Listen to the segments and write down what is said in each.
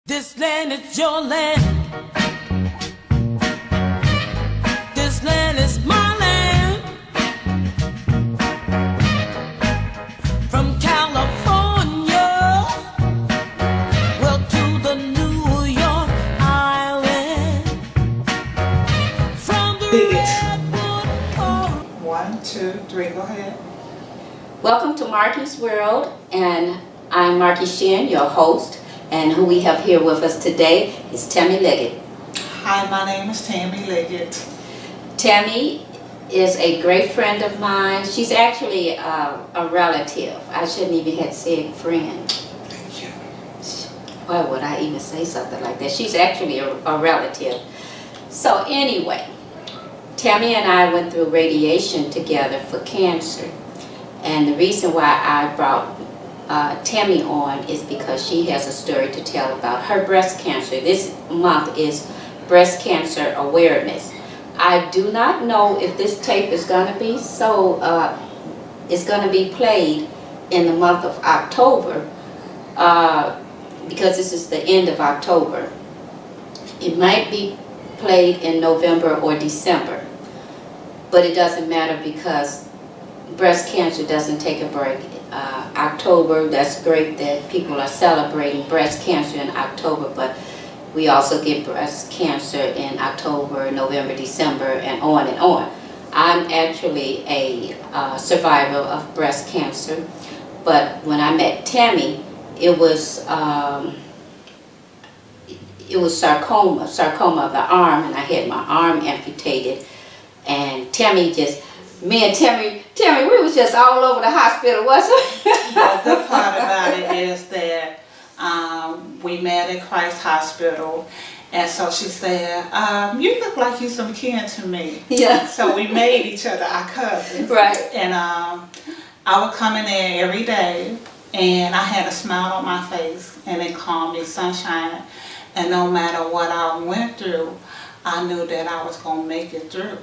This land is your land. This land is my land. From California, well, to the New York Island. From the redwood forest. 1, 2, 3, go ahead. Welcome to Markie's World, and I'm Markie Shinn, your host, and who we have here with us today is Tammy Lagett. Hi, my name is Tammy Lagett. Tammy is a great friend of mine. She's actually a relative. I shouldn't even have said friend. Thank you. Why would I even say something like that? She's actually a relative. So anyway, Tammy and I went through radiation together for cancer. And the reason why I brought Tammy on is because she has a story to tell about her breast cancer. This month is Breast Cancer Awareness. I do not know if this tape is going to be it's going to be played in the month of October because this is the end of October. It might be played in November or December, but it doesn't matter because breast cancer doesn't take a break. October, that's great that people are celebrating breast cancer in October, but we also get breast cancer in October, November, December, and on and on. I'm actually a survivor of breast cancer, but when I met Tammy, it was sarcoma of the arm, and I had my arm amputated, and Tammy just, me and Tammy, we was just all over the hospital, wasn't it? The good part about it is that we met at Christ Hospital, and so she said, you look like you some kin to me. Yeah. So we made each other our cousins. Right. And I would come in there every day, and I had a smile on my face, and they called me Sunshine. And no matter what I went through, I knew that I was going to make it through.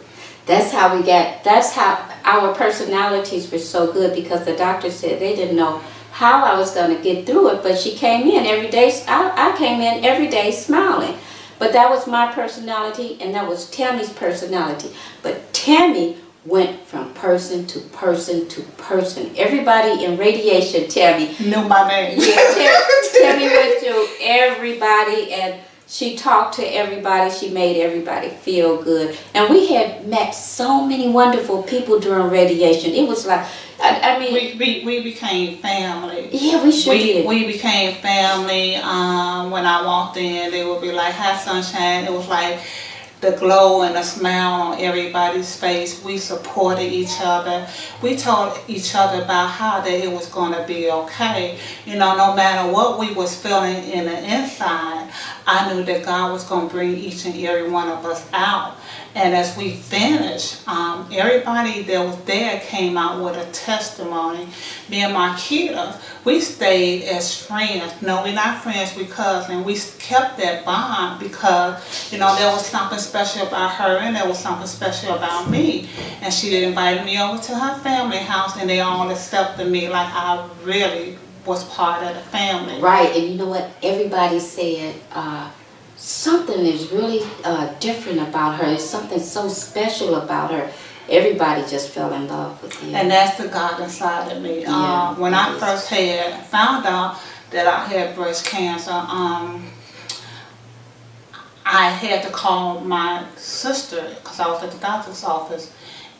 That's how our personalities were so good, because the doctor said they didn't know how I was going to get through it, but she came in every day. I came in every day smiling. But that was my personality, and that was Tammy's personality. But Tammy went from person to person to person. Everybody in radiation, Tammy Knew my name. Yeah, Tammy went through everybody, and she talked to everybody. She made everybody feel good. And we had met so many wonderful people during radiation. It was like, I mean... We became family. Yeah, we sure did. We became family. When I walked in, they would be like, hi, Sunshine. It was like the glow and the smile on everybody's face. We supported each other. We told each other about how that it was going to be okay. You know, no matter what we was feeling in the inside, I knew that God was going to bring each and every one of us out. And as we finished, everybody that was there came out with a testimony. Me and Markie, we stayed as friends. No, we're not friends, we're cousins. We kept that bond because, you know, there was something special about her and there was something special about me. And she invited me over to her family house, and they all accepted me like I really was part of the family. Right, and you know what? Everybody said something is really different about her. There's something so special about her. Everybody just fell in love with you. And that's the God inside of me. Yeah, when I first found out that I had breast cancer, I had to call my sister because I was at the doctor's office.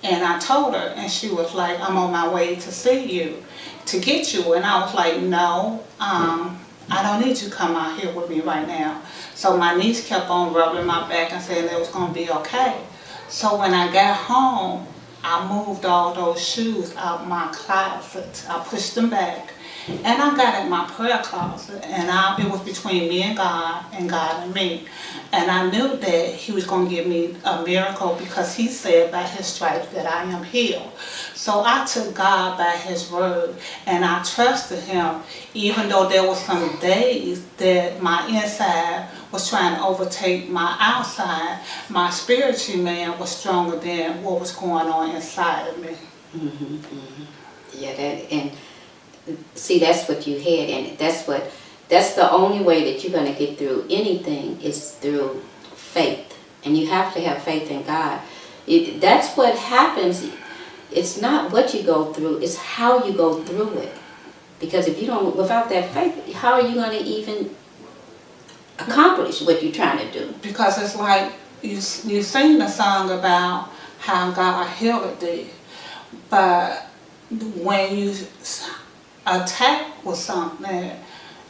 And I told her, and she was like, I'm on my way to see you, to get you. And I was like, no, I don't need you to come out here with me right now. So my niece kept on rubbing my back and saying it was going to be okay. So when I got home, I moved all those shoes out my closet. I pushed them back. And I got in my prayer closet, and it was between me and God and me. And I knew that He was going to give me a miracle because He said by His stripes that I am healed. So I took God by His word, and I trusted Him, even though there were some days that my inside was trying to overtake my outside. My spiritual man was stronger than what was going on inside of me. Mm-hmm, mm-hmm. Yeah, and see, that's what you had, and that's what That's the only way that you're going to get through anything is through faith. And you have to have faith in God. That's what happens. It's not what you go through, it's how you go through it. Because if you don't, without that faith, how are you going to even accomplish what you're trying to do? Because it's like you sing the song about how God healed thee, but when you attack with something,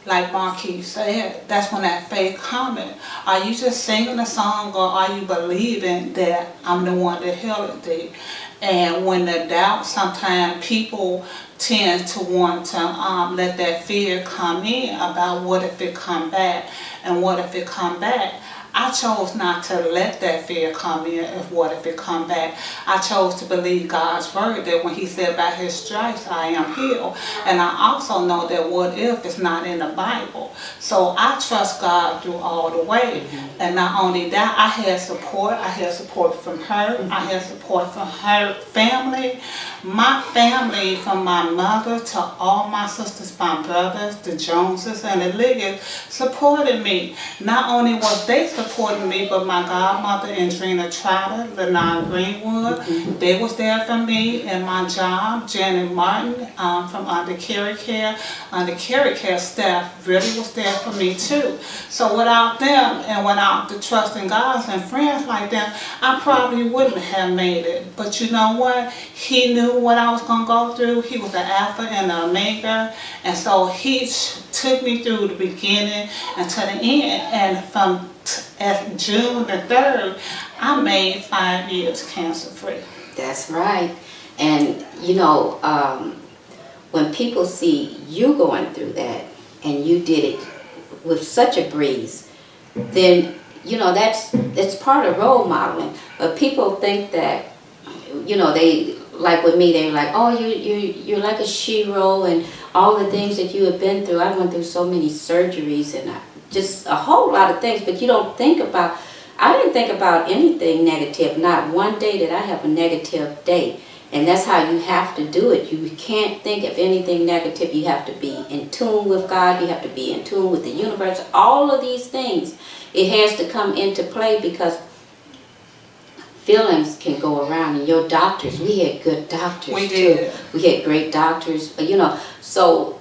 like Markie said, that's when that faith comes. Are you just singing a song, or are you believing that I'm the one that healed thee? And when the doubt, sometimes people tend to want to let that fear come in about what if it come back, and what if it come back. I chose not to let that fear come in. If what if it come back, I chose to believe God's word, that when he said by his stripes I am healed. And I also know that what if is not in the Bible. So I trust God through all the way. And not only that, I had support. I had support from her. I had support from her family. My family, from my mother to all my sisters, my brothers, the Joneses and the Lagett, supported me. Not only was they supporting me, but my godmother, Andrina Trotter, Lennon Greenwood, they was there for me. And my job, Janet Martin, from Under Care Care. Under Care Care staff really was there for me too. So without them, and without the trust in God and friends like them, I probably wouldn't have made it. But you know what? He knew what I was going to go through. He was the Alpha and the Omega. And so he took me through the beginning and to the end. And from June the 3rd, I made 5 years cancer free. That's right. And you know, when people see you going through that and you did it with such a breeze, then you know that's part of role modeling. But people think that, you know, they, like with me, they're like, oh, you're like a shero, and all the things that you have been through. I went through so many surgeries and just a whole lot of things, but you don't think about, I didn't think about anything negative. Not one day did I have a negative day. And that's how you have to do it. You can't think of anything negative. You have to be in tune with God. You have to be in tune with the universe. All of these things, it has to come into play, because feelings can go around. And your doctors, we had good doctors We did. too. We had great doctors, you know. So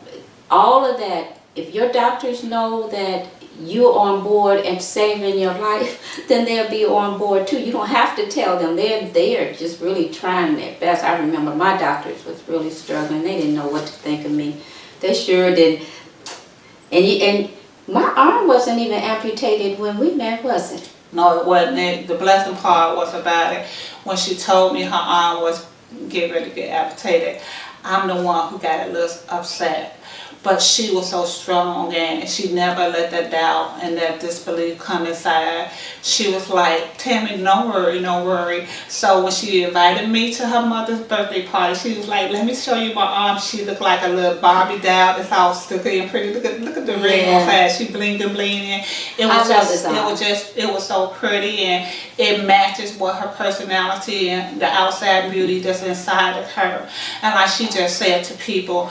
all of that, if your doctors know that you're on board and saving your life, then they'll be on board too. You don't have to tell them. They're just really trying their best. I remember my doctors was really struggling. They didn't know what to think of me. They sure did. And my arm wasn't even amputated when we met, was it? No, it wasn't. The blessing part was about it. When she told me her arm was getting ready to get amputated, I'm the one who got a little upset. But she was so strong, and she never let that doubt and that disbelief come inside. She was like, Tammy, don't worry, don't worry. So when she invited me to her mother's birthday party, she was like, let me show you my arm. She looked like a little Barbie doll. It's all sticky and pretty. Look at the ring on her. She blinked and blinging. It was so pretty, and it matches what her personality and the outside beauty that's inside of her. And like she just said to people,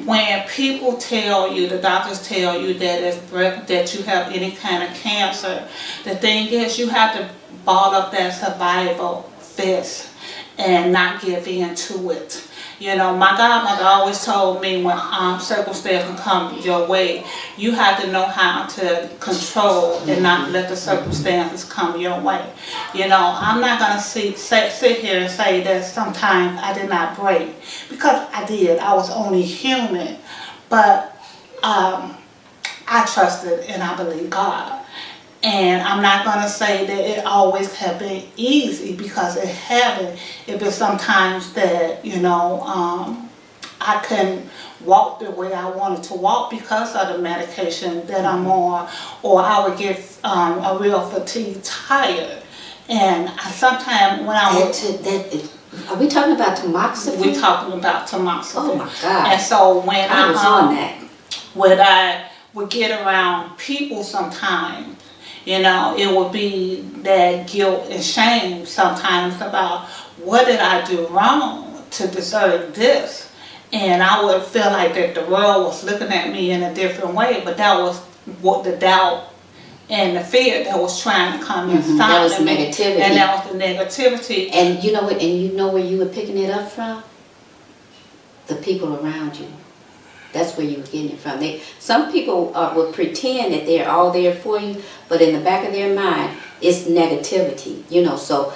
when people tell you, the doctors tell you that you have any kind of cancer, the thing is you have to ball up that survival fist and not give in to it. You know, my godmother always told me, when circumstances come your way, you have to know how to control and not let the circumstances come your way. You know, I'm not going to sit here and say that sometimes I did not break, because I did. I was only human. But I trusted and I believe God. And I'm not going to say that it always have been easy, because it haven't. It been sometimes that, you know, I couldn't walk the way I wanted to walk because of the medication that I'm on, or I would get a real fatigue, tired. And sometimes when I would... Are we talking about tamoxifen? We're talking about tamoxifen. Oh my God. And so when I was on that. When I would get around people sometimes, you know, it would be that guilt and shame sometimes about, what did I do wrong to deserve this? And I would feel like that the world was looking at me in a different way, but that was what the doubt and the fear that was trying to come inside That was me. negativity. And that was the negativity. And you know what? And you know where you were picking it up from? The people around you. That's where you were getting it from. Some people will pretend that they're all there for you, but in the back of their mind, it's negativity. So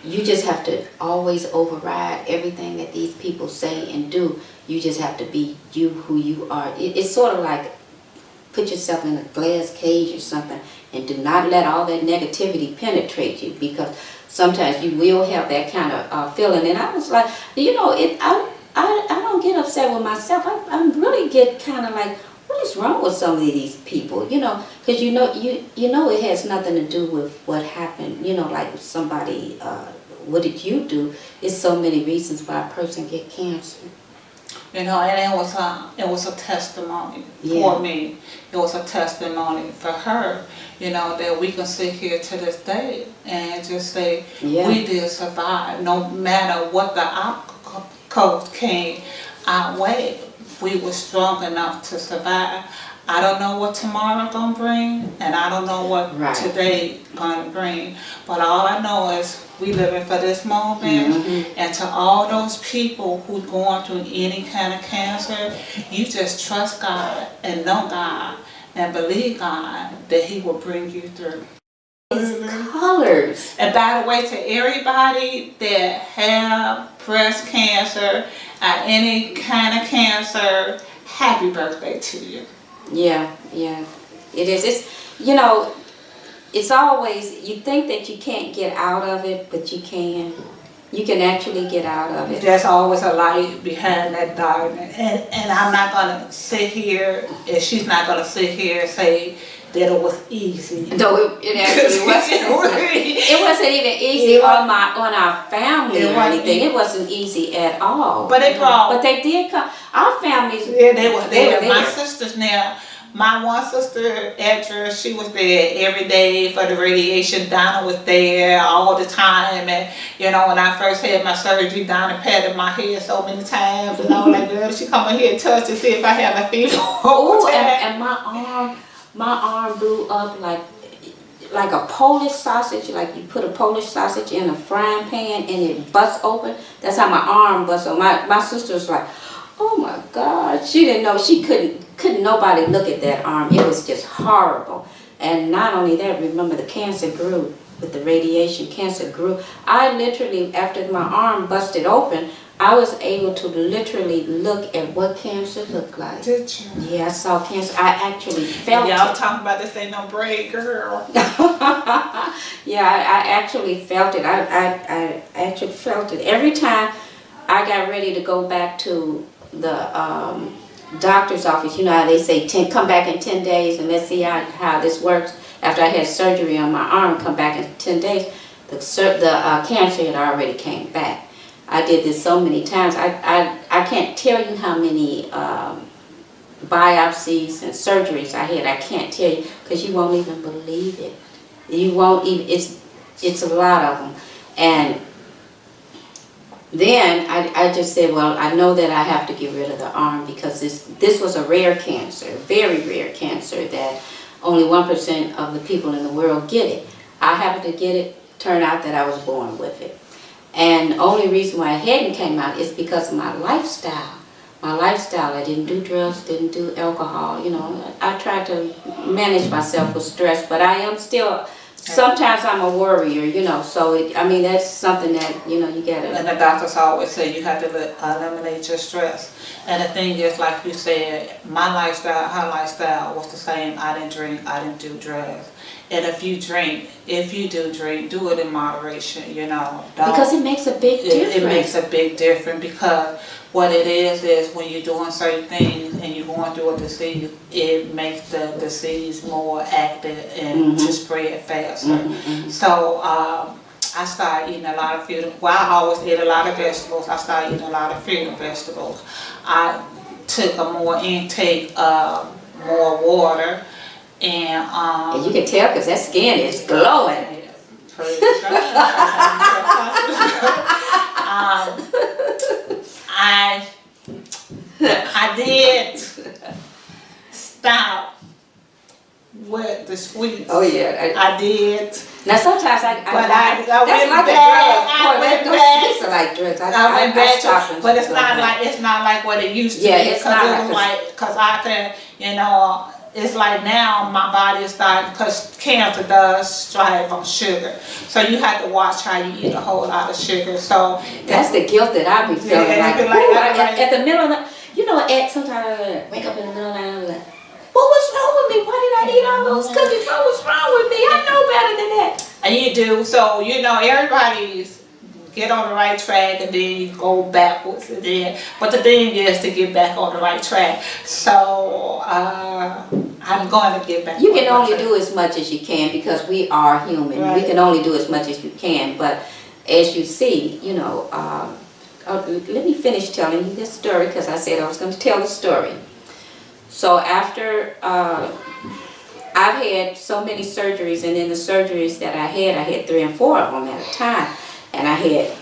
you just have to always override everything that these people say and do. You just have to be you, who you are. It's sort of like put yourself in a glass cage or something, and do not let all that negativity penetrate you, because sometimes you will have that kind of feeling. And I was like, I don't get upset with myself. I really get kind of like, what is wrong with some of these people? Because you know it has nothing to do with what happened. Like somebody, what did you do? It's so many reasons why a person get cancer. And it was a testimony for me. It was a testimony for her, that we can sit here to this day and just say, we did survive. No matter what the obstacles came our way, we were strong enough to survive. I don't know what tomorrow gonna bring, and I don't know what today gonna bring, but all I know is we living for this moment. And to all those people who going through any kind of cancer, you just trust God and know God and believe God that He will bring you through. Colors. And by the way, to everybody that have breast cancer or any kind of cancer, happy birthday to you. Yeah, it is. It's always, you think that you can't get out of it, but you can. You can actually get out of it. There's always a light behind that darkness. And I'm not going to sit here, and she's not going to sit here and say that it was easy. No, it actually wasn't. It wasn't even easy on our family or anything. It wasn't easy at all. But they did come. Our families. Yeah, they were there. My sisters now. My one sister, Edra, she was there every day for the radiation. Donna was there all the time. And, when I first had my surgery, Donna patted my head so many times. And I was like, girl, she come in here and touch to see if I have a fever. Oh, and my arm blew up like a Polish sausage. Like you put a Polish sausage in a frying pan and it busts open. That's how my arm bust open. My sister was like, oh my God. She didn't know. She couldn't nobody look at that arm. It was just horrible. And not only that, remember the cancer grew with the radiation. Cancer grew. I literally, after my arm busted open, I was able to literally look at what cancer looked like. Did you? Yeah, I saw cancer. I actually felt it. Y'all talking about this ain't no braid, girl. Yeah, I actually felt it. I actually felt it. Every time I got ready to go back to the doctor's office, how they say come back in 10 days and let's see how this works. After I had surgery on my arm, come back in 10 days, the cancer had already came back. I did this so many times. I can't tell you how many biopsies and surgeries I had. I can't tell you because you won't even believe it. You won't even. It's a lot of them. And then I just said, well, I know that I have to get rid of the arm because this was a rare cancer, very rare cancer that only 1% of the people in the world get it. I happened to get it. Turned out that I was born with it. And the only reason why it hadn't came out is because of my lifestyle. My lifestyle, I didn't do drugs, didn't do alcohol, I tried to manage myself with stress, but I am still, sometimes I'm a worrier, so that's something that, you gotta. And the doctors always say you have to eliminate your stress. And the thing is, like you said, my lifestyle, her lifestyle was the same. I didn't drink, I didn't do drugs. And if you do drink, do it in moderation, Because it makes a big difference. It makes a big difference because what it is when you're doing certain things and you're going through a disease, it makes the disease more active and to spread faster. So I started eating a lot of fruit. Well, I always ate a lot of vegetables. I started eating a lot of fruit and vegetables. I took a more intake of more water. And you can tell because that skin is glowing. I I did stop with the sweets. Oh yeah. I did. Now sometimes I But that's I went like back. a drug. Boy, I went those back. sweets are like drugs. I went back stop to, but it's not like what it used to Yeah, be. it's Cause not it was like- like, cause I can, you know, it's like now my body is starting, cause cancer does thrive on sugar. So you have to watch how you eat a whole lot of sugar. So That's the guilt that I be feeling. Yeah, like, it be like ooh, everybody- at the middle of the, you know, sometimes I wake up in the middle of the night and I'm like, well, what's wrong with me? Why did I eat all those cookies? What's wrong with me? I know better than that. and you do, so you know, everybody's get on the right track and then you go backwards and then, but the thing is to get back on the right track. So I'm going to get back. You on can the only right do as much as you can because we are human. Right. We can only do as much as you can. But as you see, you know, let me finish telling you this story because I said I was going to tell the story. So after I've had so many surgeries, and in the surgeries that I had 3 and 4 of them at a time. And I had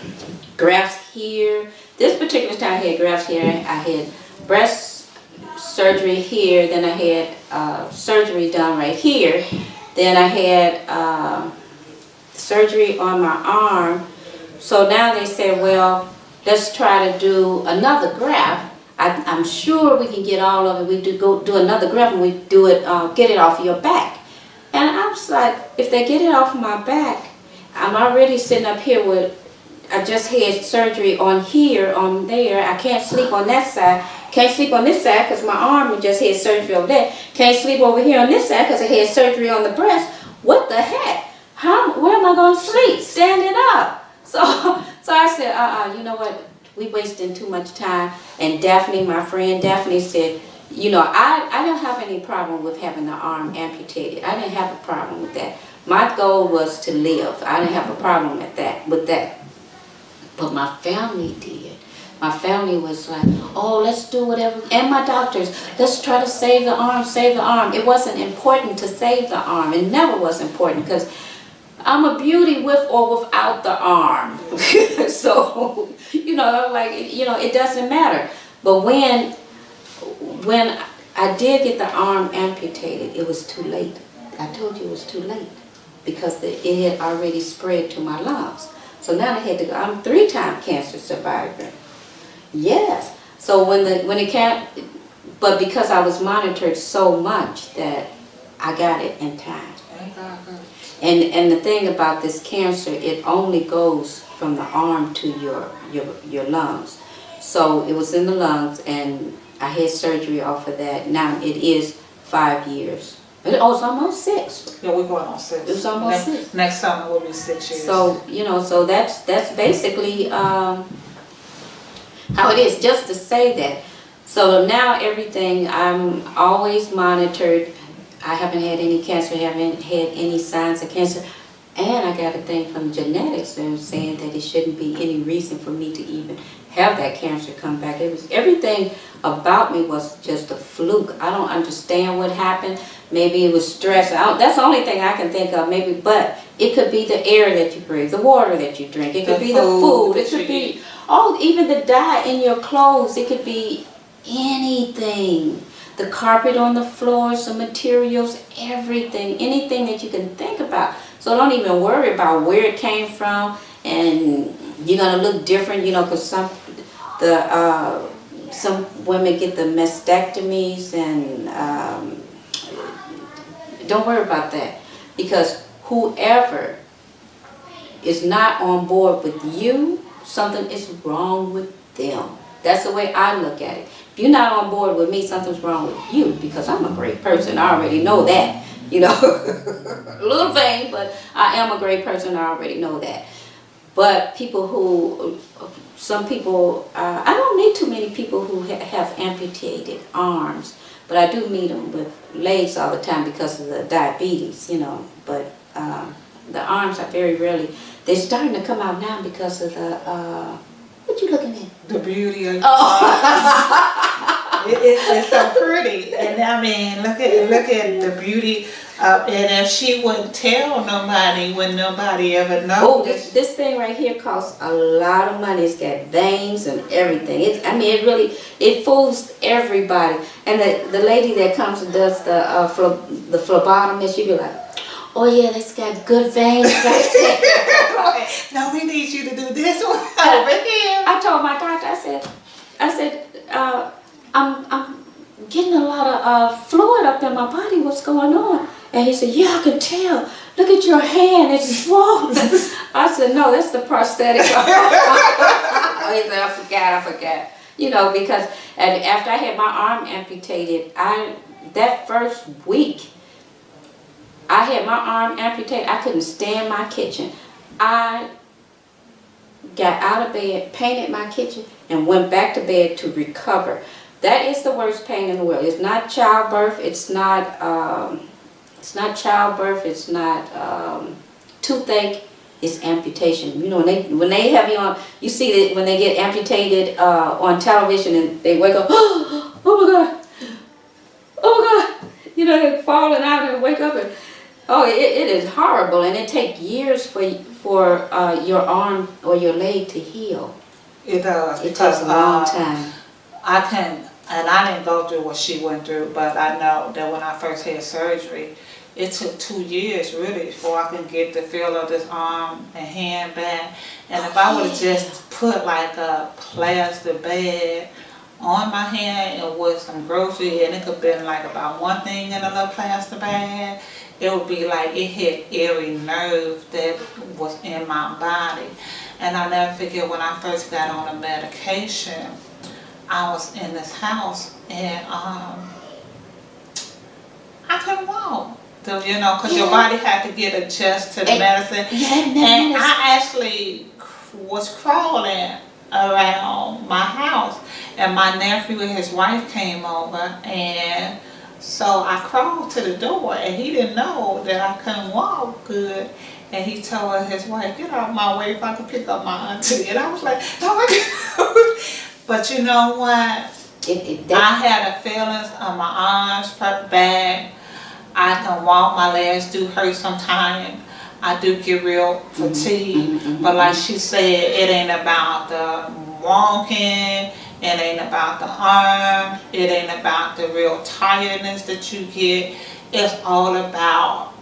grafts here. This particular time I had grafts here. I had breast surgery here. Then I had surgery done right here. Then I had surgery on my arm. So now they said, well, let's try to do another graft. I'm sure we can get all of it. We do another graft and we do it, get it off of your back. And I was like, if they get it off of my back, I'm already sitting up here with, I just had surgery on here, on there. I can't sleep on that side. Can't sleep on this side because my arm just had surgery over there. Can't sleep over here on this side because I had surgery on the breast. What the heck? Where am I going to sleep? Standing up. So I said, you know what? We wasting too much time. And Daphne, my friend Daphne said, you know, I don't have any problem with having the arm amputated. I didn't have a problem with that. My goal was to live. I didn't have a problem with that. But my family did. My family was like, oh, let's do whatever. And my doctors, let's try to save the arm, save the arm. It wasn't important to save the arm. It never was important because I'm a beauty with or without the arm. So, you know, like, you know, it doesn't matter. But when I did get the arm amputated, it was too late. I told you it was too late because it had already spread to my lungs. So now I had to go. I'm a 3-time cancer survivor. Yes. So when it came, but because I was monitored so much that I got it in time. And the thing about this cancer, it only goes from the arm to your lungs. So it was in the lungs, and I had surgery off of that. Now it is 5 years. Oh, it's almost 6. Yeah, we're going on 6. It's almost 6. Next summer will be 6 years. So, you know, so that's basically how it is, just to say that. So now everything, I'm always monitored. I haven't had any cancer, haven't had any signs of cancer. And I got a thing from genetics that was saying that it shouldn't be any reason for me to even have that cancer come back. It was, everything about me was just a fluke. I don't understand what happened. Maybe it was stress. That's the only thing I can think of. Maybe, but it could be the air that you breathe, the water that you drink. It could be the food. It could be even the dye in your clothes. It could be anything. The carpet on the floors, the materials, everything, anything that you can think about. So don't even worry about where it came from, and you're gonna look different, you know, because some women get the mastectomies, and don't worry about that, because whoever is not on board with you, something is wrong with them. That's the way I look at it. If you're not on board with me, something's wrong with you, because I'm a great person. I already know that, you know. A little vain, but I am a great person. I already know that. But some people, I don't meet too many people who have amputated arms, but I do meet them with legs all the time because of the diabetes, you know. But the arms are very rarely. They're starting to come out now because of the, what you looking at? The beauty of It's so pretty, and I mean, look at the beauty. And if she wouldn't tell nobody, when nobody ever knows. Oh, this thing right here costs a lot of money. It's got veins and everything. It fools everybody. And the lady that comes and does the phlebotomist, she be like, oh yeah, that's got good veins right there. No, we need you to do this one over here. I told my doctor, I said, I'm getting a lot of fluid up in my body. What's going on? And he said, yeah, I can tell. Look at your hand, it's swollen. I said, no, that's the prosthetic. He said, I forgot. You know, because after I had my arm amputated, that first week, I had my arm amputated. I couldn't stand my kitchen. I got out of bed, painted my kitchen, and went back to bed to recover. That is the worst pain in the world. It's not childbirth. It's not childbirth. It's not toothache. It's amputation. You know, when they have you on, you see that when they get amputated on television and they wake up, oh my God, oh my God. You know, they're falling out and wake up and, oh, it is horrible, and it takes years for your arm or your leg to heal. It does. It takes a long time. I didn't go through what she went through, but I know that when I first had surgery, it took 2 years really before I could get the feel of this arm and hand back. And if I would have just put like a plastic bag on my hand and with some grocery, and it could have been like about one thing in a little plastic bag, it would be like it hit every nerve that was in my body. And I'll never forget when I first got on the medication, I was in this house and I couldn't walk. So, you know, because your body had to get adjusted to the medicine. And I actually was crawling around my house. And my nephew and his wife came over, and so I crawled to the door, and he didn't know that I couldn't walk good. And he told his wife, get out of my way if I could pick up my auntie. And I was like, no, I can't. But you know what? I had a feelings on my arms, back. I can walk, my legs do hurt sometimes. I do get real fatigued. But like she said, it ain't about the walking. It ain't about the arm. It ain't about the real tiredness that you get. It's all about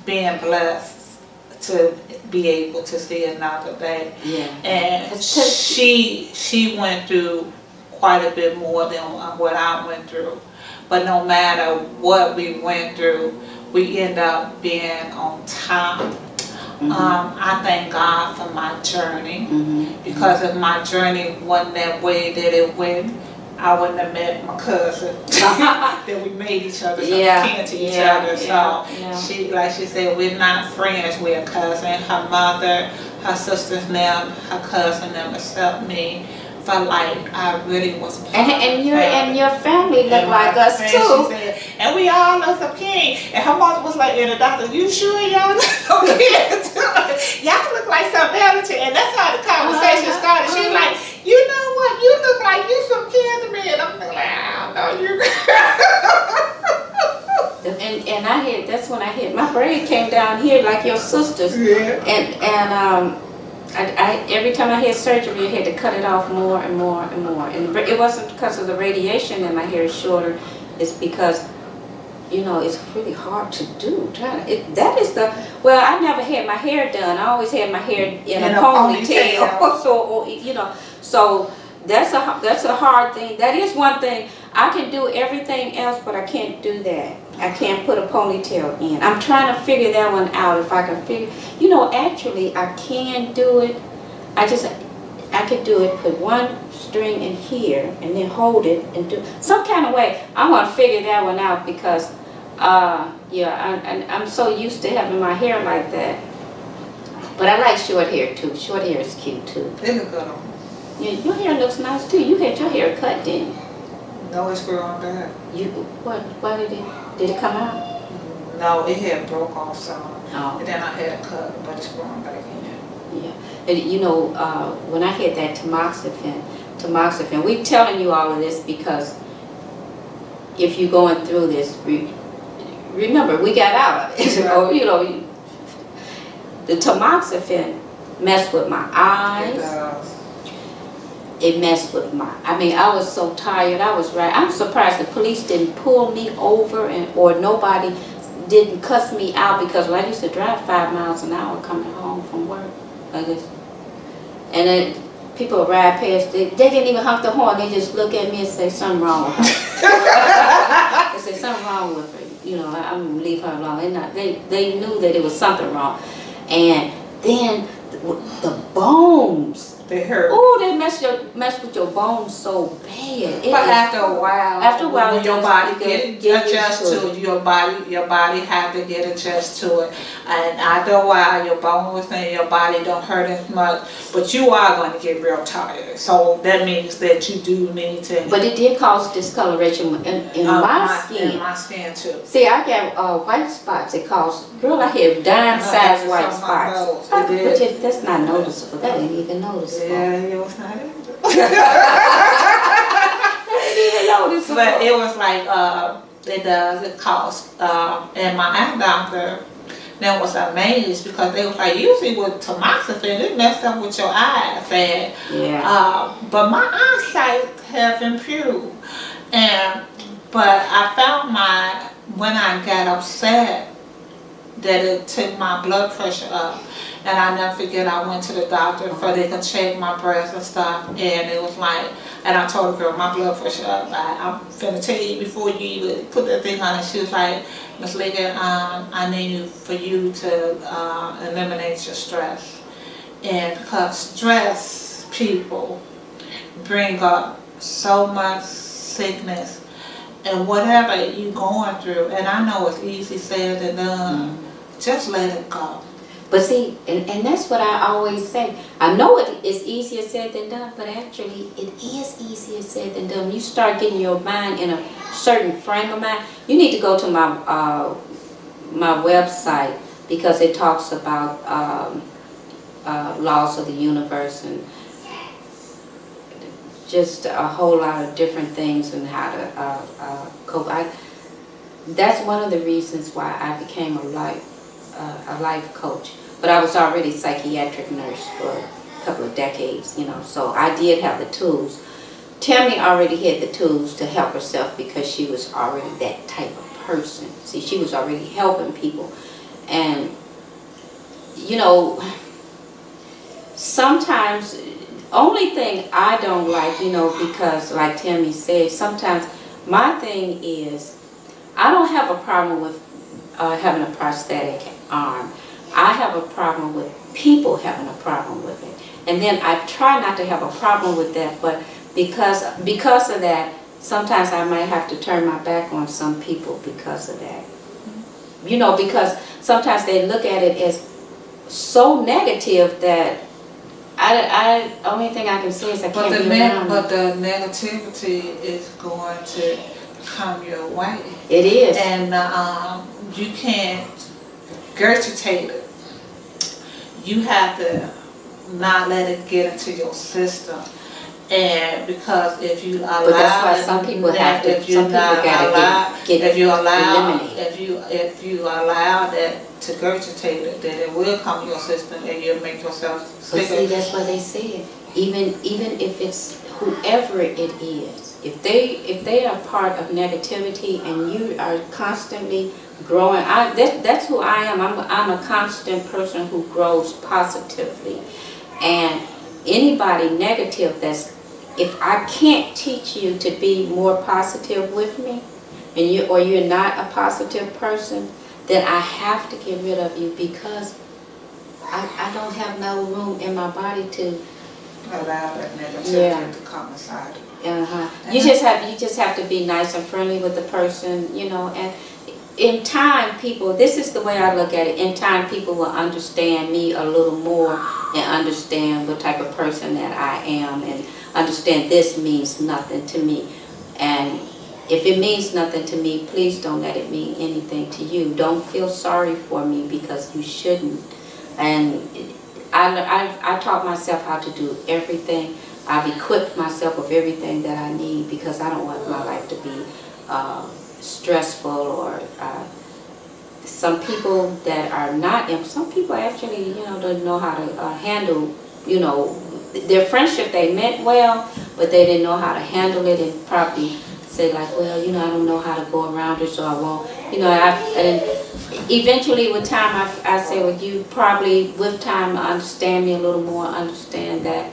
being blessed to be able to see another day. Yeah. And she went through quite a bit more than what I went through. But no matter what we went through, we end up being on top. I thank God for my journey, because if my journey wasn't that way that it went, I wouldn't have met my cousin. That we made each other kin to each other. So she, like she said, we're not friends, we're cousins. Her mother, her sister's them, her cousin them, except me. Felt like I really was part and your family look like us too. Said, and we all look so kin. And her mother was like, and the doctor, you sure y'all look so kin too? Y'all look like some relative. And that's how the conversation started. She was like, you know what? You look like you some kin to me. And I'm like, I don't know you. And I had, that's when I had, my braid came down here like your sister's. Yeah. And I every time I had surgery, I had to cut it off more and more and more. And it wasn't because of the radiation that my hair is shorter. It's because, you know, it's really hard to do. Well, I never had my hair done. I always had my hair in a ponytail. So, you know, so that's a hard thing. That is one thing. I can do everything else, but I can't do that. I can't put a ponytail in. I'm trying to figure that one out. If I can figure, you know, actually I can do it. I could do it, put one string in here and then hold it and do some kind of way. I want to figure that one out because, I'm so used to having my hair like that. But I like short hair too. Short hair is cute too. They look good on me. Yeah, your hair looks nice too. You had your hair cut, didn't you? No, it's growing back. Why did it come out? No, it had broke off some. Oh. And then I had a cut, but it's growing back in. Yeah. And you know, when I had that tamoxifen, we're telling you all of this because if you're going through this, remember, we got out of it. Or, you know, the tamoxifen messed with my eyes. It messed with I mean, I was so tired. I'm surprised the police didn't pull me over or nobody didn't cuss me out, because I used to drive 5 miles an hour coming home from work. And then people would ride past, they didn't even honk the horn, they just look at me and say, something wrong with her. They say, something wrong with her. You know, I'm going to leave her alone. They knew that it was something wrong. And then the bones. They hurt. Oh, they mess with your bones so bad. But after a while, when your body get adjusted to it, your body have to get adjusted to it. And after a while, your bones and your body don't hurt as much, but you are going to get real tired. So that means that you do need to. But it did cause discoloration in my skin. In my skin too. See, I got white spots. It caused, girl, I have dime-sized white spots. But that's not noticeable. That ain't even noticeable. Yeah, it was not That ain't even noticeable. But it was like, it caused, and my eye doctor then was amazed, because they was like, usually with tamoxifen, it messed up with your eyes. And, but my eyesight have improved. But I found when I got upset, that it took my blood pressure up. And I never forget, I went to the doctor so they could check my breast and stuff, and it was like, and I told the girl, my blood pressure up, I'm finna tell you before you even put that thing on, and she was like, Miss Lagett, I need for you to eliminate your stress. And because stress, people, bring up so much sickness and whatever you going through, and I know it's easy said than done, just let it go. But see, and that's what I always say. I know it is easier said than done, but actually it is easier said than done. When you start getting your mind in a certain frame of mind, you need to go to my my website, because it talks about laws of the universe and just a whole lot of different things and how to cope. That's one of the reasons why I became a life coach, but I was already a psychiatric nurse for a couple of decades, you know, so I did have the tools. Tammy already had the tools to help herself, because she was already that type of person. See, she was already helping people. And, you know, sometimes, only thing I don't like, you know, because like Tammy said, sometimes my thing is, I don't have a problem with having a prosthetic arm. I have a problem with people having a problem with it. And then I try not to have a problem with that, but because of that, sometimes I might have to turn my back on some people because of that. You know, because sometimes they look at it as so negative that only thing I can say is I can't be around. But the negativity is going to come your way. It is. And you can't regurgitate it. You have to not let it get into your system. And because if you allow, but that's why some people have to. If you allow that to regurgitate it, then it will come to your system and you'll make yourself sick. But see, that's what they said. Even if it's whoever it is, if they are part of negativity and you are constantly growing, that's who I am. I'm a constant person who grows positively, and anybody negative if I can't teach you to be more positive with me, and you're not a positive person, then I have to get rid of you, because I don't have no room in my body to allow that negativity to come inside. You just have to be nice and friendly with the person, you know, and in time, people, this is the way I look at it, in time people will understand me a little more and understand what type of person that I am, and understand this means nothing to me. And if it means nothing to me, please don't let it mean anything to you. Don't feel sorry for me, because you shouldn't. And I taught myself how to do everything. I've equipped myself with everything that I need, because I don't want my life to be stressful, or some people that are not, some people actually, don't know how to handle, their friendship. They meant well, but they didn't know how to handle it, and probably say like, well, I don't know how to go around it, so I won't, and eventually with time, I say with you, probably with time, understand me a little more, understand that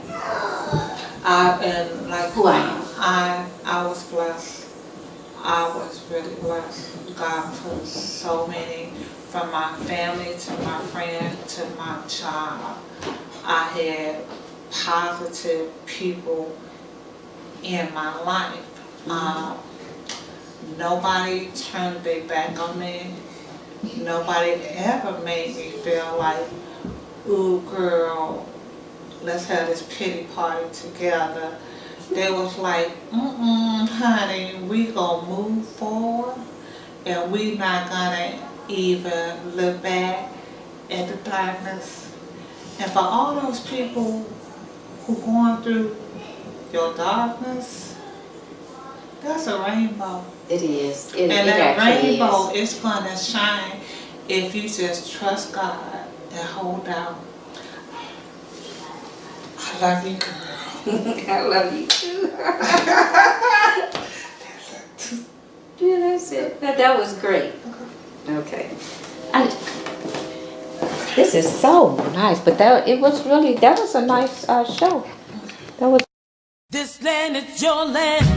And like who I am. I was blessed. I was really blessed. God put so many, from my family to my friend to my job. I had positive people in my life. Nobody turned their back on me. Nobody ever made me feel like, ooh girl, let's have this pity party together. They was like, honey, we gonna move forward, and we not gonna even look back at the darkness. And for all those people who going through your darkness, that's a rainbow. It is. And it that actually rainbow is. is gonna shine if you just trust God and hold out. I love you, girl. I love you too. Yeah, that's it. That was great. Okay. This is so nice, but that was a nice show. That was. This land is your land.